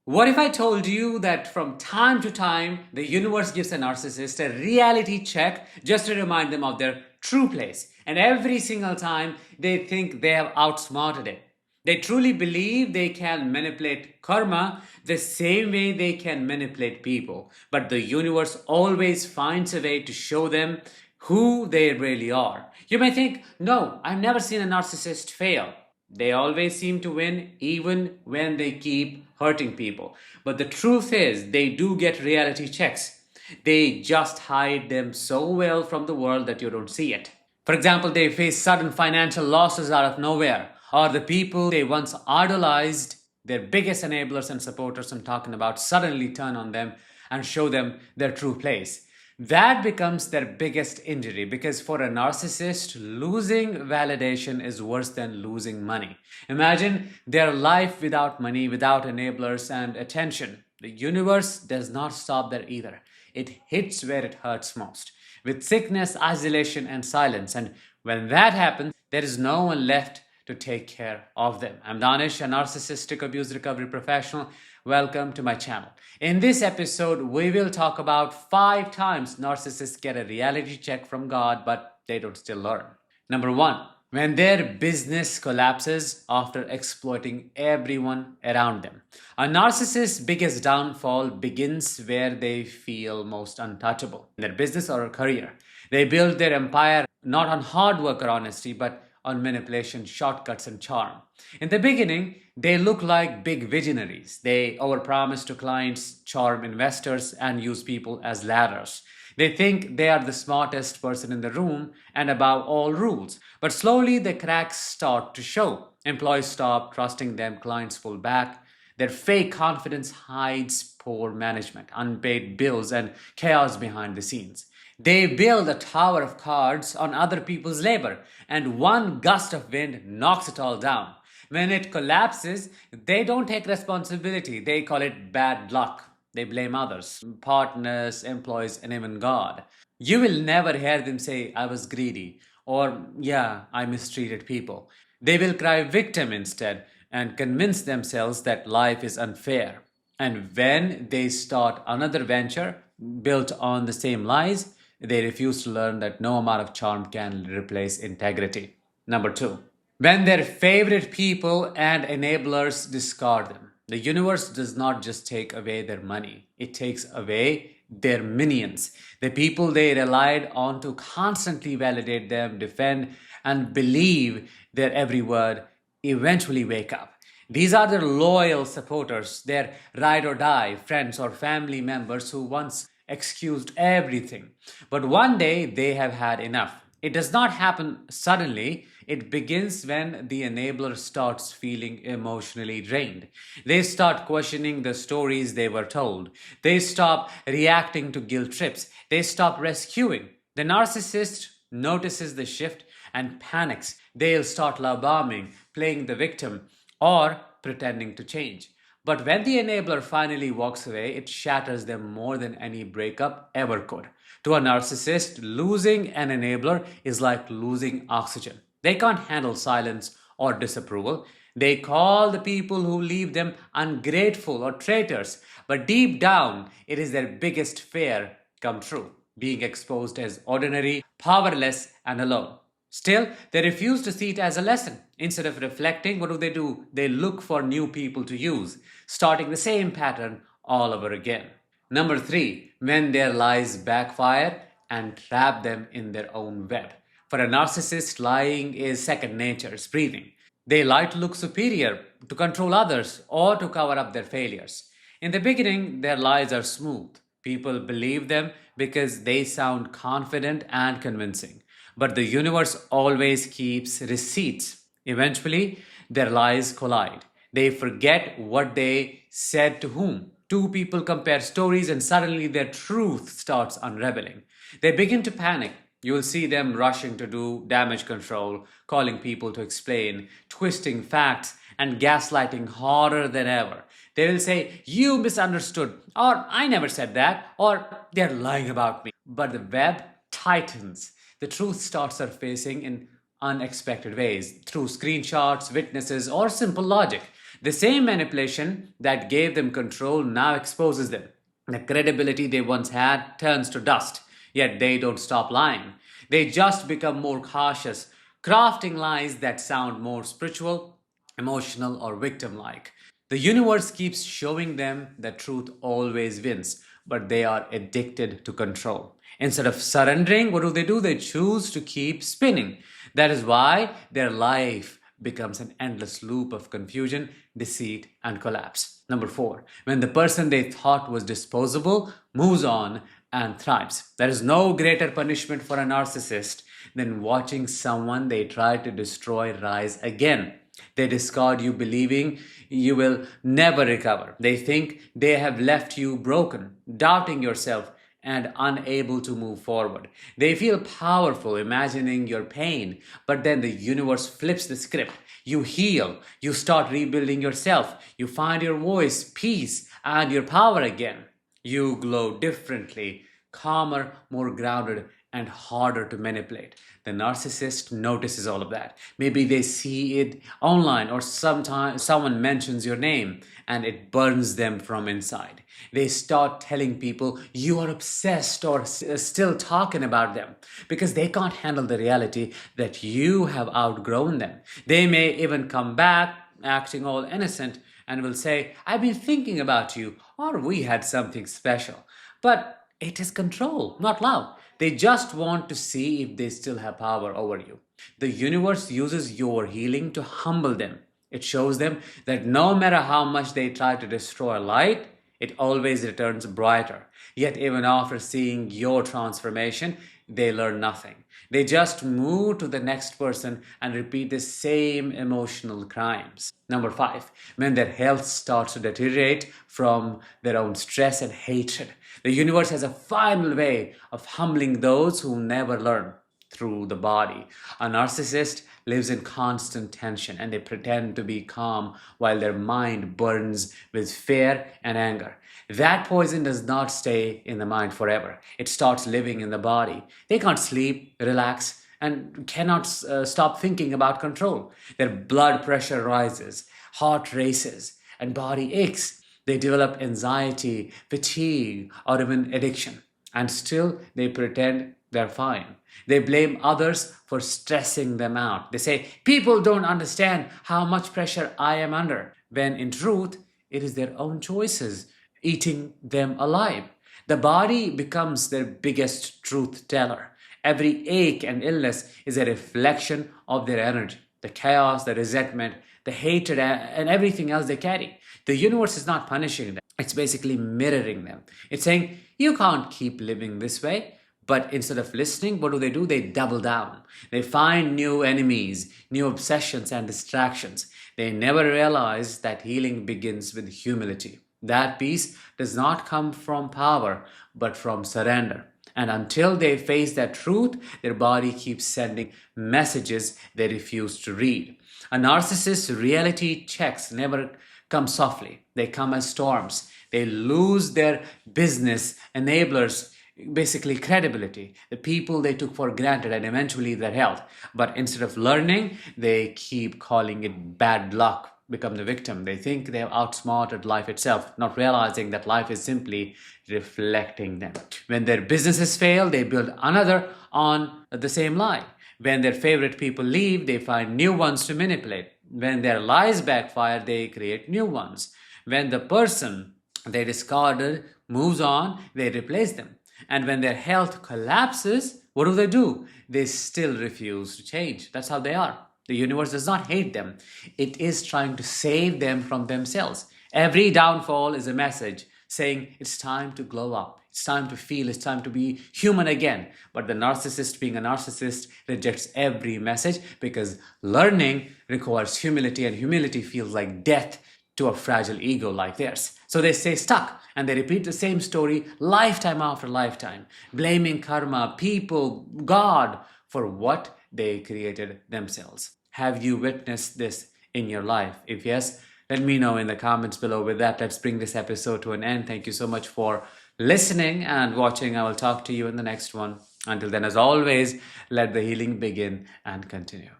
What if I told you that from time to time the universe gives a narcissist a reality check just to remind them of their true place, and every single time they think they have outsmarted it? They truly believe they can manipulate karma the same way they can manipulate people, but the universe always finds a way to show them who they really are. You may think, no, I've never seen a narcissist fail. They always seem to win even when they keep hurting people. But the truth is, they do get reality checks. They just hide them so well from the world that you don't see it. For example, they face sudden financial losses out of nowhere, or the people they once idolized, their biggest enablers and supporters I'm talking about, suddenly turn on them and show them their true place. That becomes their biggest injury because for a narcissist, losing validation is worse than losing money. Imagine their life without money, without enablers and attention. The universe does not stop there either. It hits where it hurts most, with sickness, isolation, and silence. And when that happens, there is no one left to take care of them. I'm Danish, a narcissistic abuse recovery professional. Welcome to my channel. In this episode, we will talk about 5 times narcissists get a reality check from God, but they don't still learn. Number 1, when their business collapses after exploiting everyone around them. A narcissist's biggest downfall begins where they feel most untouchable, in their business or career. They build their empire not on hard work or honesty, but on manipulation, shortcuts, and charm. In the beginning, they look like big visionaries. They overpromise to clients, charm investors, and use people as ladders. They think they are the smartest person in the room and above all rules. But slowly the cracks start to show. Employees stop trusting them, clients pull back. Their fake confidence hides poor management, unpaid bills, and chaos behind the scenes. They build a tower of cards on other people's labor, and one gust of wind knocks it all down. When it collapses, they don't take responsibility. They call it bad luck. They blame others, partners, employees, and even God. You will never hear them say, I was greedy, or, yeah, I mistreated people. They will cry victim instead and convince themselves that life is unfair. And when they start another venture built on the same lies, they refuse to learn that no amount of charm can replace integrity. Number 2, when their favorite people and enablers discard them. The universe does not just take away their money, it takes away their minions, the people they relied on to constantly validate them, defend, and believe their every word, eventually wake up. These are their loyal supporters, their ride or die friends or family members who once excused everything. But one day they have had enough. It does not happen suddenly. It begins when the enabler starts feeling emotionally drained. They start questioning the stories they were told. They stop reacting to guilt trips. They stop rescuing. The narcissist notices the shift and panics. They'll start love bombing, playing the victim, or pretending to change. But when the enabler finally walks away, it shatters them more than any breakup ever could. To a narcissist, losing an enabler is like losing oxygen. They can't handle silence or disapproval. They call the people who leave them ungrateful or traitors. But deep down, it is their biggest fear come true, being exposed as ordinary, powerless, and alone. Still, they refuse to see it as a lesson. Instead of reflecting, what do? They look for new people to use, starting the same pattern all over again. Number 3, when their lies backfire and trap them in their own web. For a narcissist, lying is second nature, it's breathing. They lie to look superior, to control others, or to cover up their failures. In the beginning, their lies are smooth. People believe them because they sound confident and convincing. But the universe always keeps receipts. Eventually, their lies collide. They forget what they said to whom. Two people compare stories, and suddenly their truth starts unraveling. They begin to panic. You will see them rushing to do damage control, calling people to explain, twisting facts, and gaslighting harder than ever. They will say, you misunderstood, or I never said that, or they're lying about me. But the web tightens. The truth starts surfacing in unexpected ways through screenshots, witnesses, or simple logic. The same manipulation that gave them control now exposes them. The credibility they once had turns to dust, yet they don't stop lying. They just become more cautious, crafting lies that sound more spiritual, emotional, or victim like. The universe keeps showing them that truth always wins, but they are addicted to control. Instead of surrendering, what do? They choose to keep spinning. That is why their life becomes an endless loop of confusion, deceit, and collapse. Number four, when the person they thought was disposable moves on and thrives. There is no greater punishment for a narcissist than watching someone they tried to destroy rise again. They discard you believing you will never recover. They think they have left you broken, doubting yourself, and unable to move forward. They feel powerful imagining your pain, but then the universe flips the script. You heal, you start rebuilding yourself, you find your voice, peace, and your power again. You glow differently, calmer, more grounded, and harder to manipulate. The narcissist notices all of that. Maybe they see it online or sometimes someone mentions your name and it burns them from inside. They start telling people you are obsessed or still talking about them because they can't handle the reality that you have outgrown them. They may even come back acting all innocent and will say, I've been thinking about you, or we had something special. But it is control, not love. They just want to see if they still have power over you. The universe uses your healing to humble them. It shows them that no matter how much they try to destroy light, it always returns brighter. Yet, even after seeing your transformation, they learn nothing. They just move to the next person and repeat the same emotional crimes. Number five, when their health starts to deteriorate from their own stress and hatred, the universe has a final way of humbling those who never learn through the body. A narcissist lives in constant tension and they pretend to be calm while their mind burns with fear and anger. That poison does not stay in the mind forever. It starts living in the body. They can't sleep, relax, and cannot stop thinking about control. Their blood pressure rises, heart races, and body aches. They develop anxiety, fatigue, or even addiction. And still, they pretend they're fine. They blame others for stressing them out. They say, people don't understand how much pressure I am under, when in truth, it is their own choices eating them alive. The body becomes their biggest truth teller. Every ache and illness is a reflection of their energy, the chaos, the resentment, the hatred, and everything else they carry. The universe is not punishing them, it's basically mirroring them. It's saying, you can't keep living this way. But instead of listening, what do? They double down. They find new enemies, new obsessions, and distractions. They never realize that healing begins with humility. That peace does not come from power, but from surrender. And until they face that truth, their body keeps sending messages they refuse to read. A narcissist's reality checks never come softly. They come as storms. They lose their business enablers, basically credibility, the people they took for granted, and eventually their health. But instead of learning, they keep calling it bad luck, become the victim. They think they have outsmarted life itself, not realizing that life is simply reflecting them. When their businesses fail, they build another on the same lie. When their favorite people leave, they find new ones to manipulate. When their lies backfire, they create new ones. When the person they discarded moves on, they replace them. And when their health collapses, what do? They still refuse to change. That's how they are. The universe does not hate them. It is trying to save them from themselves. Every downfall is a message saying it's time to glow up. It's time to feel. It's time to be human again. But the narcissist, being a narcissist, rejects every message because learning requires humility, and humility feels like death to a fragile ego like theirs. So they stay stuck and they repeat the same story lifetime after lifetime, blaming karma, people, God for what they created themselves. Have you witnessed this in your life? If yes, let me know in the comments below. With that, let's bring this episode to an end. Thank you so much for listening and watching. I will talk to you in the next one. Until then, as always, let the healing begin and continue.